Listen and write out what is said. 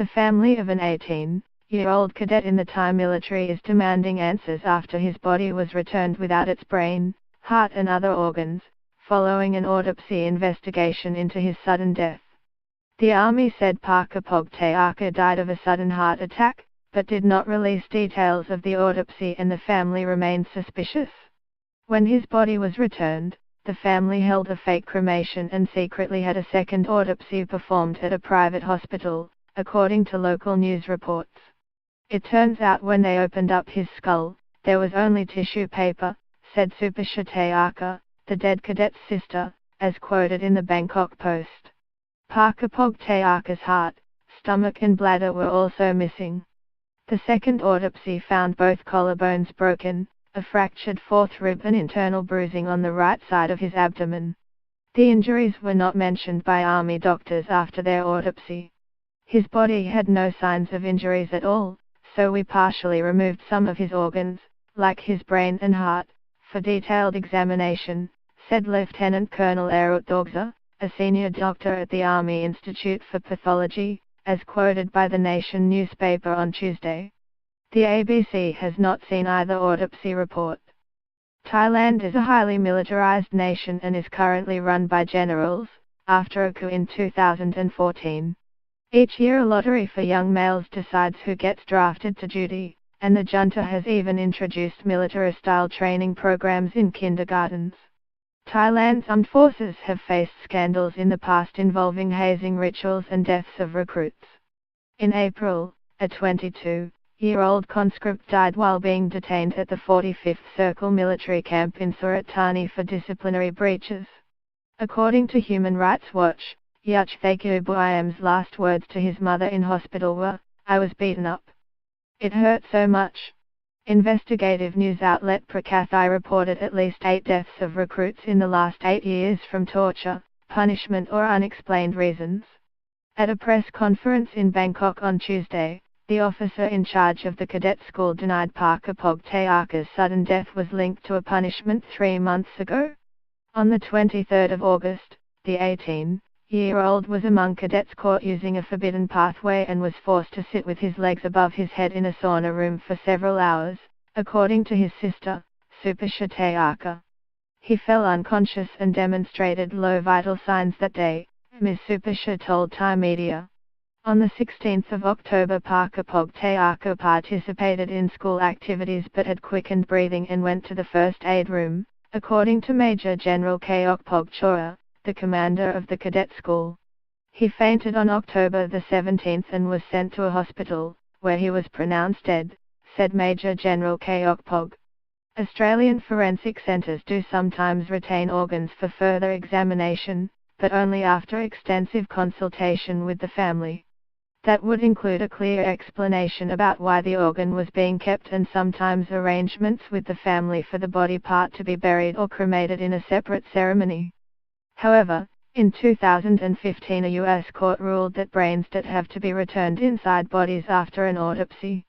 The family of an 18-year-old cadet in the Thai military is demanding answers after his body was returned without its brain, heart and other organs, following an autopsy investigation into his sudden death. The army said Parker Pogtayaka died of a sudden heart attack, but did not release details of the autopsy, and the family remained suspicious. When his body was returned, the family held a fake cremation and secretly had a second autopsy performed at a private hospital, according to local news reports. It turns out when they opened up his skull, there was only tissue paper, said Supasha Tayaka, the dead cadet's sister, as quoted in the Bangkok Post. Parker Pogtayaka's heart, stomach and bladder were also missing. The second autopsy found both collarbones broken, a fractured fourth rib and internal bruising on the right side of his abdomen. The injuries were not mentioned by army doctors after their autopsy. His body had no signs of injuries at all, so we partially removed some of his organs, like his brain and heart, for detailed examination, said Lieutenant Colonel Arut Dorgza, a senior doctor at the Army Institute for Pathology, as quoted by the Nation newspaper on Tuesday. The ABC has not seen either autopsy report. Thailand is a highly militarized nation and is currently run by generals, after a coup in 2014. Each year a lottery for young males decides who gets drafted to duty, and the junta has even introduced military-style training programs in kindergartens. Thailand's armed forces have faced scandals in the past involving hazing rituals and deaths of recruits. In April, a 22-year-old conscript died while being detained at the 45th Circle military camp in Surat Thani for disciplinary breaches. According to Human Rights Watch, Yuchthaku Buayam's last words to his mother in hospital were, "I was beaten up. It hurt so much." Investigative news outlet Prakathai reported at least 8 deaths of recruits in the last 8 years from torture, punishment or unexplained reasons. At a press conference in Bangkok on Tuesday, the officer in charge of the cadet school denied Parker Pogtayaka's sudden death was linked to a punishment 3 months ago. On the 23rd of August, the 18-year-old was among cadets caught using a forbidden pathway and was forced to sit with his legs above his head in a sauna room for several hours, according to his sister, Supasha Tayaka. He fell unconscious and demonstrated low vital signs that day, Ms. Supasha told Thai media. On the 16th of October Parker Pogtayaka participated in school activities but had quickened breathing and went to the first aid room, according to Major General Kayok Pogchora, the commander of the cadet school. He fainted on October the 17th and was sent to a hospital, where he was pronounced dead, said Major General Kayok Pog. Australian forensic centres do sometimes retain organs for further examination, but only after extensive consultation with the family. That would include a clear explanation about why the organ was being kept and sometimes arrangements with the family for the body part to be buried or cremated in a separate ceremony. However, in 2015 a U.S. court ruled that brains did have to be returned inside bodies after an autopsy.